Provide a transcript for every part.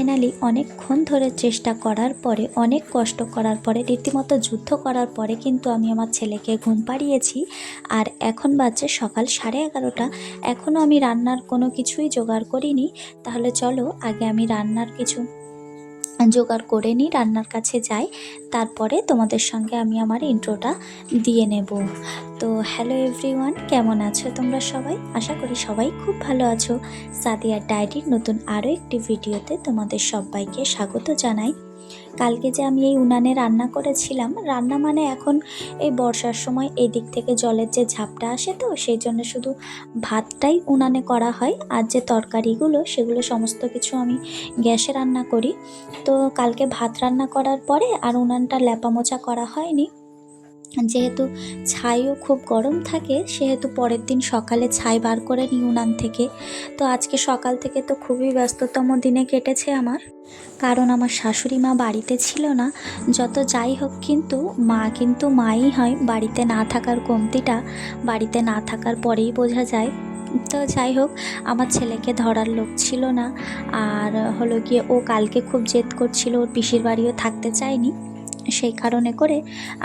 Finally অনেকক্ষণ ধরে চেষ্টা করার পরে, অনেক কষ্ট করার পরে, রীতিমতো যুদ্ধ করার পরে কিন্তু আমি আমার ছেলেকে ঘুম পাড়িয়েছি। আর এখন বাজছে সকাল 11:30। এখনও আমি রান্নার কোনো কিছুই জোগাড় করিনি। তাহলে চলো আগে আমি রান্নার কিছু জোগাড় করে নিই, রান্নার কাছে যাই, তারপরে তোমাদের সঙ্গে আমি আমার ইন্ট্রোটা দিয়ে নেব। তো হ্যালো এভরিওয়ান, কেমন আছো তোমরা সবাই? আশা করি সবাই খুব ভালো আছো। সাদিয়ার ডায়েরির নতুন আরও একটি ভিডিওতে তোমাদের সবাইকে স্বাগত জানাই। কালকে যে আমি এই উনানে রান্না করেছিলাম, রান্না মানে এখন এই বর্ষার সময় এই দিক থেকে জলের যে ঝাপটা আসে, তো সেই জন্য শুধু ভাতটাই উনানে করা হয়, আর যে তরকারিগুলো সেগুলো সমস্ত কিছু আমি গ্যাসে রান্না করি। তো কালকে ভাত রান্না করার পরে আর উনানটা লেপা মোছা করা হয়নি, যেহেতু ছাইও খুব গরম থাকে, সেহেতু পরের দিন সকালে ছাই বার করে নিই উনান থেকে। তো আজকে সকাল থেকে তো খুবই ব্যস্ততম দিনে কেটেছে আমার, কারণ আমার শাশুড়ি মা বাড়িতে ছিল না। যত যাই হোক কিন্তু মা কিন্তু মাই হয়, বাড়িতে না থাকার কমতিটা বাড়িতে না থাকার পরেই বোঝা যায়। তো যাই হোক, আমার ছেলেকে ধরার লোক ছিল না, আর হলো গিয়ে ও কালকে খুব জেদ করছিল, ওর পিসির বাড়িও থাকতে চায়নি। সেই কারণে করে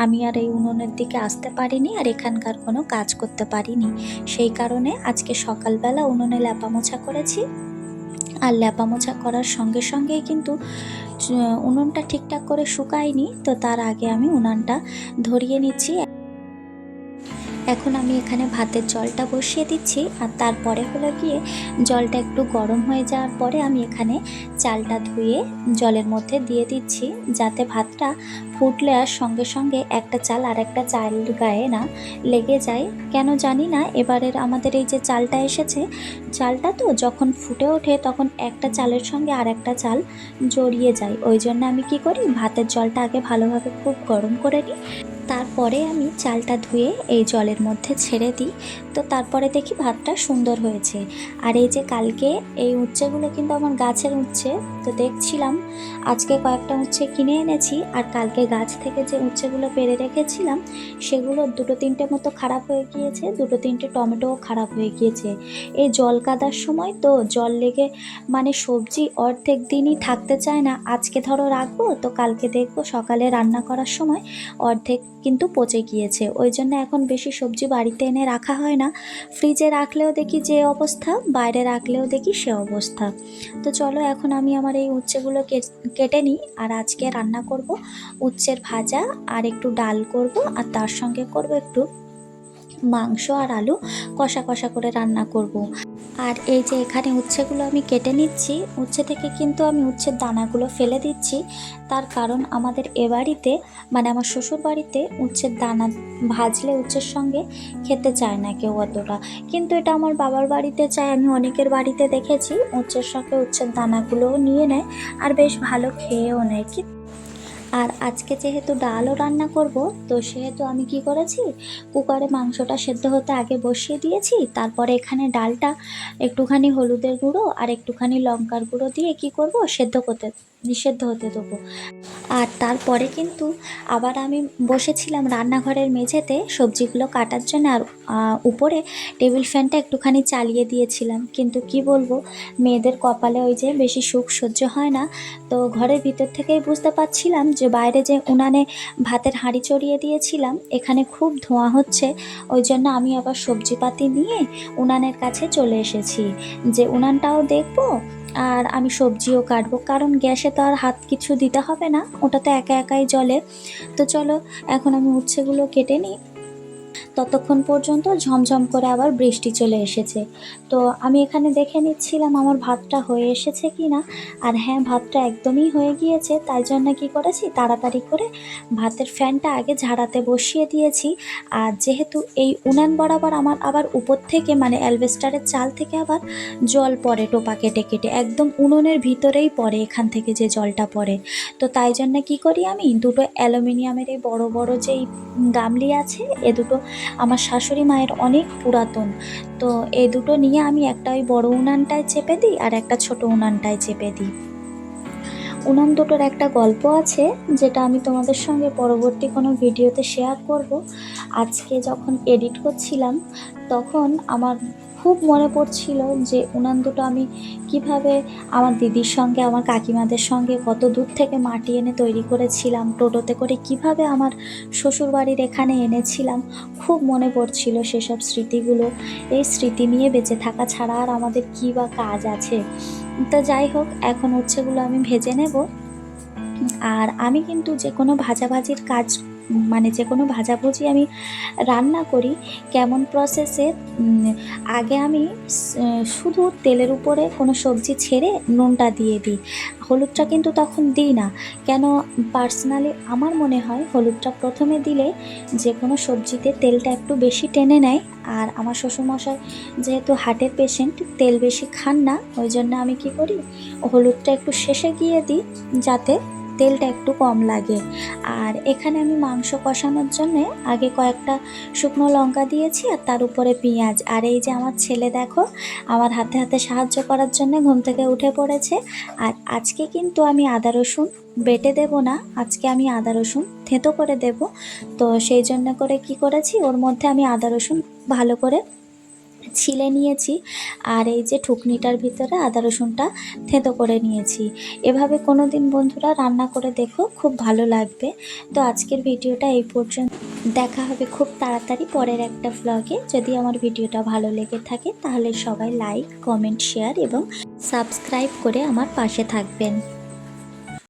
আমি আর এই উনুনের দিকে আসতে পারিনি, আর এখানকার কোনো কাজ করতে পারিনি। সেই কারণে আজকে সকালবেলা উনুনে লেপা মোছা করেছি, আর লেপা মোছা করার সঙ্গে সঙ্গেই কিন্তু উনুনটা ঠিকঠাক করে শুকায়নি। তো তার আগে আমি উনানটা ধরিয়ে নিচ্ছি। এখন আমি এখানে ভাতের জলটা বসিয়ে দিচ্ছি, আর তারপরে হলো গিয়ে জলটা একটু গরম হয়ে যাওয়ার পরে আমি এখানে চালটা ধুয়ে জলের মধ্যে দিয়ে দিচ্ছি, যাতে ভাতটা ফুটলে আর সঙ্গে সঙ্গে একটা চাল আর একটা চাল গায়ে না লেগে যায়। কেন জানি না, এবারের আমাদের এই যে চালটা এসেছে, চালটা তো যখন ফুটে ওঠে তখন একটা চালের সঙ্গে আর একটা চাল জড়িয়ে যায়। ওই জন্য আমি কি করি, ভাতের জলটা আগে ভালোভাবে খুব গরম করে নিই, তারপরে আমি চালটা ধুয়ে এই জলের মধ্যে ছেড়ে দিই। তো তারপরে দেখি ভাতটা সুন্দর হয়েছে। আর এই যে কালকে এই উচ্ছেগুলো কিন্তু আমার গাছের উচ্ছে, তো দেখছিলাম আজকে কয়েকটা উচ্ছে কিনে এনেছি, আর কালকে গাছ থেকে যে উচ্ছেগুলো পেড়ে রেখেছিলাম সেগুলো দুটো তিনটে মতো খারাপ হয়ে গিয়েছে, দুটো তিনটে টমেটোও খারাপ হয়ে গিয়েছে। এই জল কাদার সময় তো জল লেগে মানে সবজি অর্ধেক দিনই থাকতে চায় না। আজকে ধরো রাখবো, তো কালকে দেখবো সকালে রান্না করার সময় অর্ধেক কিন্তু পচে গিয়েছে। ওই জন্য এখন বেশি সবজি বাড়িতে এনে রাখা হয় না, ফ্রিজে রাখলেও দেখি যে অবস্থা, বাইরে রাখলেও দেখি সে অবস্থা। তো চলো এখন আমি আমার এই উচ্ছেগুলো কেটে নিই, আর আজকে রান্না করব উচ্ছের ভাজা, আর একটু ডাল করব, আর তার সঙ্গে করব একটু মাংস আর আলু কষা কষা করে রান্না করব। আর এই যে এখানে উচ্ছেগুলো আমি কেটে নিচ্ছি, উচ্ছে থেকে কিন্তু আমি উচ্ছের দানাগুলো ফেলে দিচ্ছি। তার কারণ আমাদের এ বাড়িতে মানে আমার শ্বশুর বাড়িতে উচ্ছের দানা ভাজলে উচ্ছের সঙ্গে খেতে চায় না কেউ অতটা, কিন্তু এটা আমার বাবার বাড়িতে চায়। আমি অনেকের বাড়িতে দেখেছি উচ্ছের সঙ্গে উচ্ছের দানাগুলোও নিয়ে নেয়, আর বেশ ভালো খেয়েও নেয়। আর আজকে যেহেতু ডালও রান্না করব, তো সেহেতু আমি কি করেছি, কুকারে মাংসটা সেদ্ধ হতে আগে বসিয়ে দিয়েছি, তারপরে এখানে ডালটা একটুখানি হলুদের গুঁড়ো আর একটুখানি লঙ্কার গুঁড়ো দিয়ে কি করব, সেদ্ধ হতে দেবো। আর তারপরে কিন্তু আবার আমি বসেছিলাম রান্নাঘরের মেঝেতে সবজিগুলো কাটার জন্য, আর উপরে টেবিল ফ্যানটা একটুখানি চালিয়ে দিয়েছিলাম। কিন্তু কি বলবো, মেয়েদের কপালে ওই যে বেশি সুখ সহ্য হয় না। তো ঘরের ভিতর থেকেই বুঝতে পারছিলাম যে বাইরে যে উনানে ভাতের হাঁড়ি চড়িয়ে দিয়েছিলাম, এখানে খুব ধোঁয়া হচ্ছে। ওই জন্য আমি আবার সবজিপাতি নিয়ে উনানের কাছে চলে এসেছি, যে উনানটাও দেখবো আর আমি সবজিও কাটবো, কারণ গ্যাসে তো আর হাত কিছু দিতে হবে না, ওটা তো একা একাই জ্বলে। তো চলো এখন আমি উচ্ছেগুলো কেটে নিই। ততক্ষণ পর্যন্ত ঝমঝম করে আবার বৃষ্টি চলে এসেছে। তো আমি এখানে দেখে নিচ্ছিলাম আমার ভাতটা হয়ে এসেছে কি না। আর হ্যাঁ, ভাতটা একদমই হয়ে গিয়েছে। তাই জন্য কি করেছি, তাড়াতাড়ি করে ভাতের ফ্যানটা আগে ঝাড়াতে বসিয়ে দিয়েছি। আর যেহেতু এই উনান বরাবর আমার আবার উপর থেকে মানে অ্যালবেস্টারের চাল থেকে আবার জল পড়ে টোপা কেটে কেটে, একদম উনুনের ভিতরেই পড়ে এখান থেকে যে জলটা পড়ে। তো তাই জন্য কি করি, আমি দুটো অ্যালুমিনিয়ামের এই বড় বড় যেই গামলি আছে, এ দুটো আমার শাশুড়ি মায়ের অনেক পুরাতন। তো এই দুটো নিয়ে আমি একটা ওই বড় উনানটায় চেপে দিই, আর একটা ছোট উনানটায় চেপে দিই। উনান দুটোর একটা গল্প আছে, যেটা আমি তোমাদের সঙ্গে পরবর্তী কোনো ভিডিওতে শেয়ার করব। আজকে যখন এডিট করছিলাম তখন আমার খুব মনে পড়ছিল যে উনান দুটো আমি কিভাবে আমার দিদির সঙ্গে আমার কাকিমাদের সঙ্গে কত দূর থেকে মাটি এনে তৈরি করেছিলাম, টোটোতে করে কিভাবে আমার শ্বশুরবাড়ির এখানে এনেছিলাম। খুব মনে পড়ছিল সেসব স্মৃতিগুলো। এই স্মৃতি নিয়ে বেঁচে থাকা ছাড়া আর আমাদের কী বা কাজ আছে। তো যাই হোক, এখন উচ্ছেগুলো আমি ভেজে নেব। আর আমি কিন্তু যে কোনো ভাজাভাজির কাজ মানে যে কোনো ভাজাভুজি আমি রান্না করি কেমন প্রসেসে, আগে আমি শুধু তেলের উপরে কোনো সবজি ছেড়ে নুনটা দিয়ে দিই। হলুদটা কিন্তু তখন দিই না। কেন, পার্সোনালি আমার মনে হয় হলুদটা প্রথমে দিলে যে কোনো সবজিতে তেলটা একটু বেশি টেনে নেয়। আর আমার শ্বশুরমশাই যেহেতু হার্টের পেশেন্ট, তেল বেশি খান না, ওই জন্য আমি কি করি, হলুদটা একটু শেষে গিয়ে দিই যাতে তেলটা একটু কম লাগে। আর এখানে আমি মাংস কষানোর জন্যে আগে কয়েকটা শুকনো লঙ্কা দিয়েছি আর তার উপরে পেঁয়াজ। আর এই যে আমার ছেলে দেখো আমার হাতে হাতে সাহায্য করার জন্য ঘুম থেকে উঠে পড়েছে। আর আজকে কিন্তু আমি আদা রসুন বেটে দেব না, আজকে আমি আদা রসুন থেঁতো করে দেব। তো সেই জন্য করে কি করেছি, ওর মধ্যে আমি আদা রসুন ভালো করে ছিলে নিয়েছি। আর এই যে ঠুকনিটার ভিতরে আদা রসুনটা থেঁতো করে নিয়েছি। এভাবে কোনো দিন বন্ধুরা রান্না করে দেখো, খুব ভালো লাগবে। তো আজকের ভিডিওটা এই পর্যন্ত, দেখা হবে খুব তাড়াতাড়ি পরের একটা ভ্লগে। যদি আমার ভিডিওটা ভালো লেগে থাকে তাহলে সবাই লাইক, কমেন্ট, শেয়ার এবং সাবস্ক্রাইব করে আমার পাশে থাকবেন।